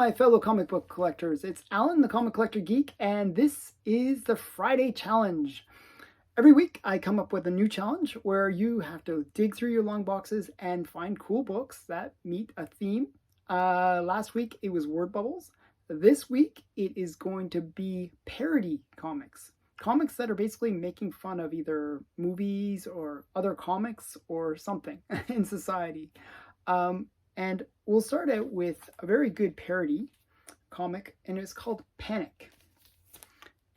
my fellow comic book collectors. It's Alan, the Comic Collector Geek, and this is the Friday Challenge. Every week I come up with a new challenge where you have to dig through your long boxes and find cool books that meet a theme. Last week it was word bubbles. This week it is going to be parody comics. Comics that are basically making fun of either movies or other comics or something in society. And we'll start out with a very good parody comic, and it's called Panic.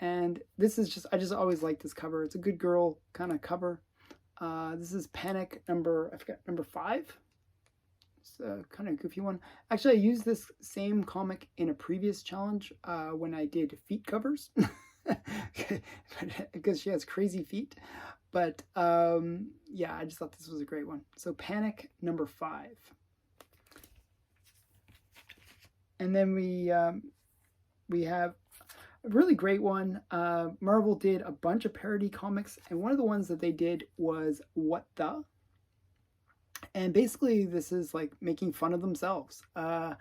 And this is just, I just always like this cover. It's a good girl kind of cover. This is Panic number 5. It's a kind of goofy one. Actually, I used this same comic in a previous challenge when I did feet covers. Because she has crazy feet. But yeah, I just thought this was a great one. So Panic number 5. And then we have a really great one. Marvel did a bunch of parody comics, and one of the ones that they did was What The? And basically this is like making fun of themselves. So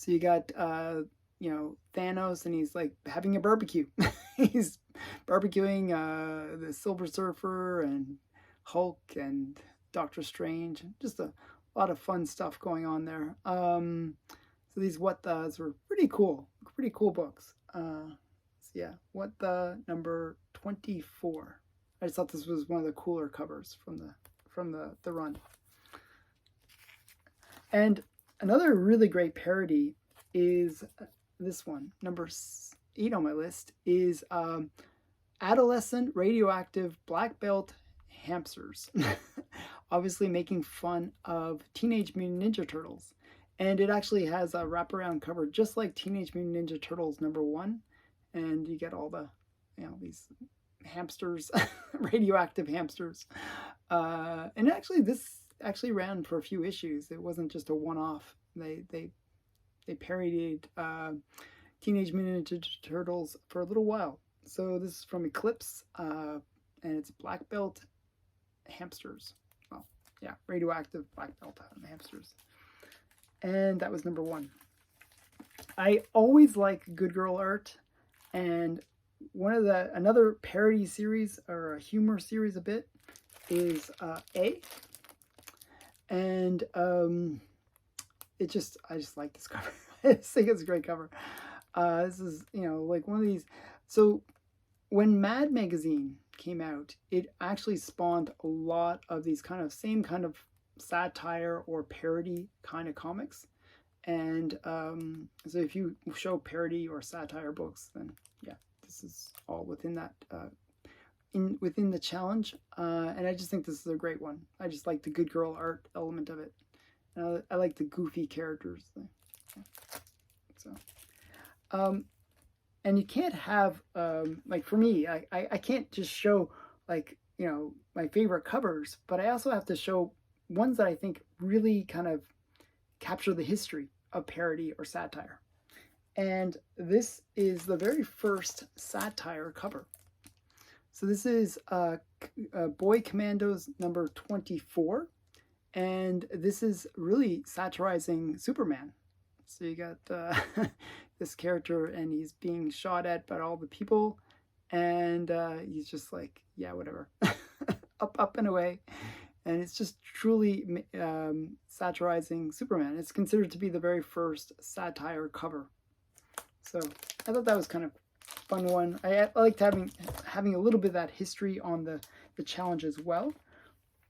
you got Thanos, and he's like having a barbecue. He's barbecuing the Silver Surfer and Hulk and Doctor Strange. Just a lot of fun stuff going on there. So these What The's were pretty cool books. So yeah, What The number 24. I just thought this was one of the cooler covers from the run. And another really great parody is this one, number 8 on my list, is adolescent radioactive black belt hamsters. Obviously making fun of Teenage Mutant Ninja Turtles. And it actually has a wraparound cover just like Teenage Mutant Ninja Turtles number 1. And you get all the, these hamsters, radioactive hamsters. And actually this actually ran for a few issues. It wasn't just a one-off. They parodied Teenage Mutant Ninja Turtles for a little while. So this is from Eclipse, and it's black belt hamsters. Well, yeah, radioactive black belt hamsters. And that was number 1. I always like good girl art, and another parody series or a humor series a bit is A. And I just like this cover. I just think it's a great cover. This is like one of these. So when Mad Magazine came out, it actually spawned a lot of these same kind of satire or parody kind of comics. And so if you show parody or satire books, then yeah, this is all within that within the challenge. And I just think this is a great one. I just like the good girl art element of it. I like the goofy characters. So and you can't have like, for me, I can't just show like my favorite covers, but I also have to show ones that I think really kind of capture the history of parody or satire. And this is the very first satire cover. So this is Boy Commandos number 24. And this is really satirizing Superman. So you got this character, and he's being shot at by all the people. And he's just like, yeah, whatever. up and away. And it's just truly satirizing Superman. It's considered to be the very first satire cover. So I thought that was kind of a fun one. I liked having a little bit of that history on the challenge as well.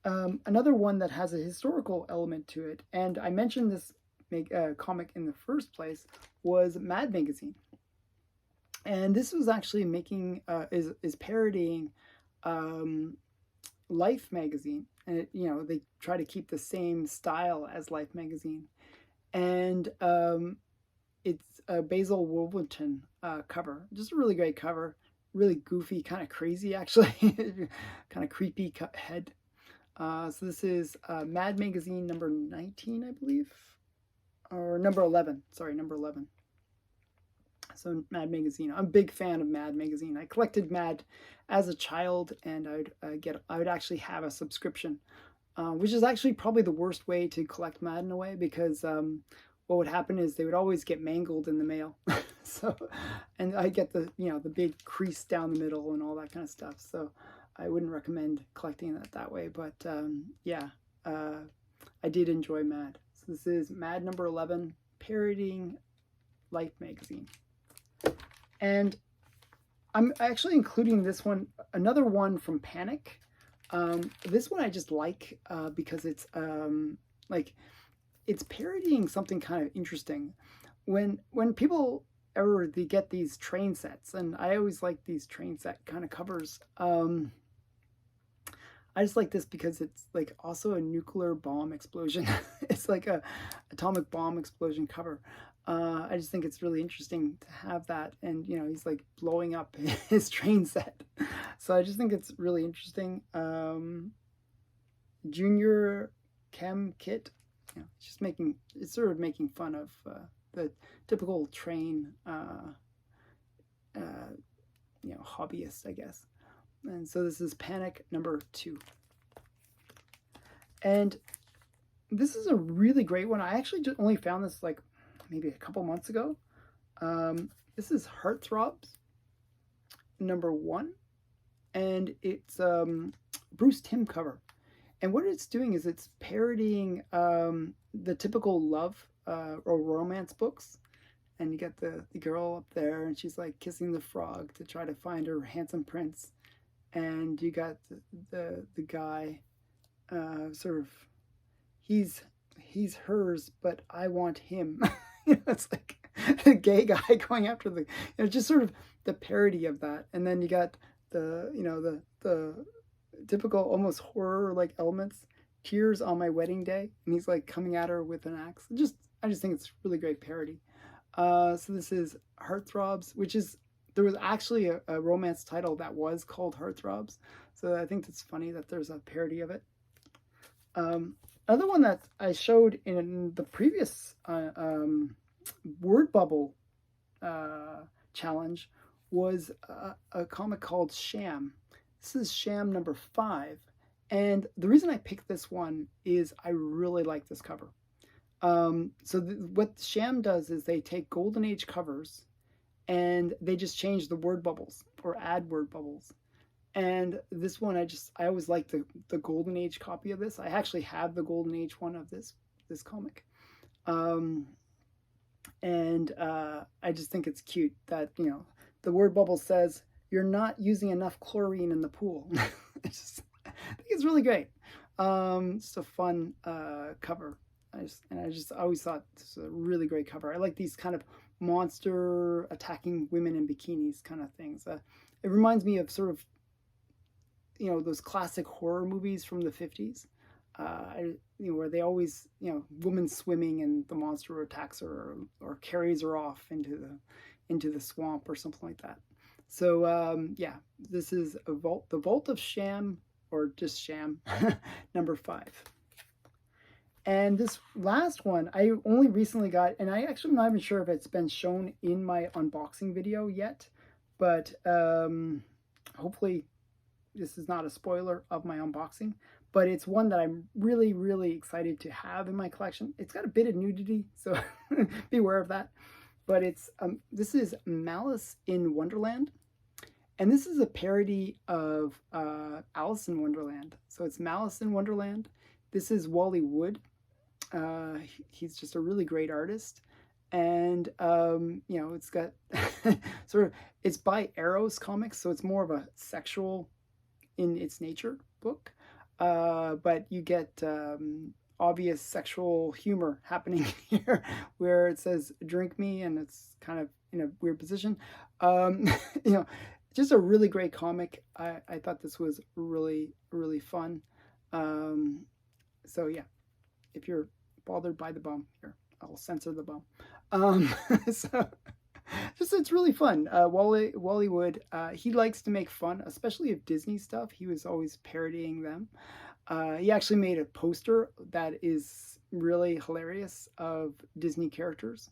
Another one that has a historical element to it, and I mentioned this comic in the first place, was Mad Magazine. And this was actually is parodying Life magazine, and they try to keep the same style as Life magazine, and it's a Basil Wolverton cover, just a really great cover, really goofy, kind of crazy actually, kind of creepy head. So this is Mad Magazine number 19, I believe, or number 11. Sorry, number 11. So Mad Magazine. I'm a big fan of Mad Magazine. I collected Mad as a child, and I would actually have a subscription, which is actually probably the worst way to collect Mad in a way, because what would happen is they would always get mangled in the mail. So, and I get the, the big crease down the middle and all that kind of stuff. So I wouldn't recommend collecting that way. But yeah, I did enjoy Mad. So this is Mad number 11, parodying Life magazine. And I'm actually including this one, another one from Panic. This one I just like because it's like it's parodying something kind of interesting. When people ever they get these train sets, and I always like these train set kind of covers. I just like this because it's like also a nuclear bomb explosion. It's like a atomic bomb explosion cover. I just think it's really interesting to have that, and he's like blowing up his train set. So I just think it's really interesting. Junior Chem Kit, it's sort of making fun of the typical train, hobbyist, I guess. And so this is Panic number 2. And this is a really great one. I actually just only found this like maybe a couple months ago. This is Heartthrobs number 1. And it's Bruce Timm cover. And what it's doing is it's parodying the typical love or romance books. And you get the girl up there, and she's like kissing the frog to try to find her handsome prince. And you got the guy, sort of, he's hers, but I want him. It's like the gay guy going after the, just sort of the parody of that. And then you got the typical almost horror like elements, tears on my wedding day, and he's like coming at her with an axe. I just think it's really great parody. So this is Heartthrobs, which is, there was actually a romance title that was called Heartthrobs. So I think it's funny that there's a parody of it. Another one that I showed in the previous word bubble challenge was a comic called Sham. This is Sham number 5. And the reason I picked this one is I really like this cover. So what Sham does is they take Golden Age covers and they just change the word bubbles or add word bubbles. And this one, I always like the Golden Age copy of this. I actually have the Golden Age one of this comic. And I just think it's cute that, the word bubble says, "You're not using enough chlorine in the pool." I think it's really great. It's a fun cover. I always thought this was a really great cover. I like these kind of monster attacking women in bikinis kind of things. It reminds me of sort of, those classic horror movies from the 50s, where they always, woman swimming and the monster attacks her or carries her off into the swamp or something like that. So yeah, this is the Vault of Sham, or just Sham, number 5. And this last one, I only recently got, and I actually am not even sure if it's been shown in my unboxing video yet, but hopefully this is not a spoiler of my unboxing, but it's one that I'm really, really excited to have in my collection. It's got a bit of nudity, so beware of that. But it's this is Malice in Wonderland, and this is a parody of Alice in Wonderland. So it's Malice in Wonderland. This is Wally Wood. He's just a really great artist, and it's got sort of, it's by Arrows Comics, so it's more of a sexual in its nature book, but you get obvious sexual humor happening here, where it says "drink me" and it's kind of in a weird position. Just a really great comic. I thought this was really, really fun. So yeah, if you're bothered by the bum, here, I'll censor the bum. So it's really fun. Wally Wood, he likes to make fun, especially of Disney stuff. He was always parodying them. He actually made a poster that is really hilarious of Disney characters.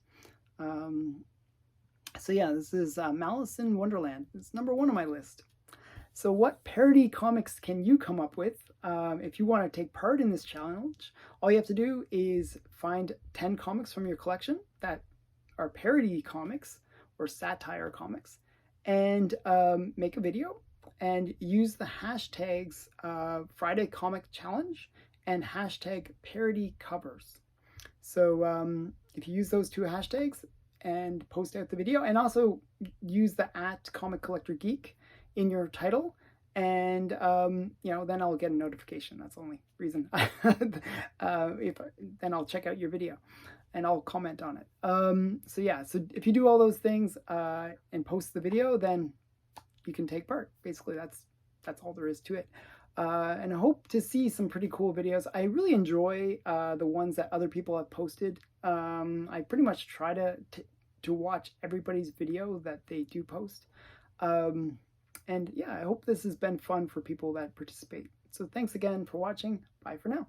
So yeah, this is Malice in Wonderland. It's number 1 on my list. So what parody comics can you come up with? If you want to take part in this challenge, all you have to do is find 10 comics from your collection that are parody comics or satire comics, and make a video and use the hashtags Friday Comic Challenge and hashtag parody covers. So if you use those two hashtags and post out the video, and also use the @Comic Collector Geek in your title, and then I'll get a notification. That's the only reason. If then I'll check out your video and I'll comment on it. So yeah, so if you do all those things and post the video, then you can take part. Basically, that's all there is to it. And I hope to see some pretty cool videos. I really enjoy the ones that other people have posted. I pretty much try to watch everybody's video that they do post. And yeah, I hope this has been fun for people that participate. So thanks again for watching. Bye for now.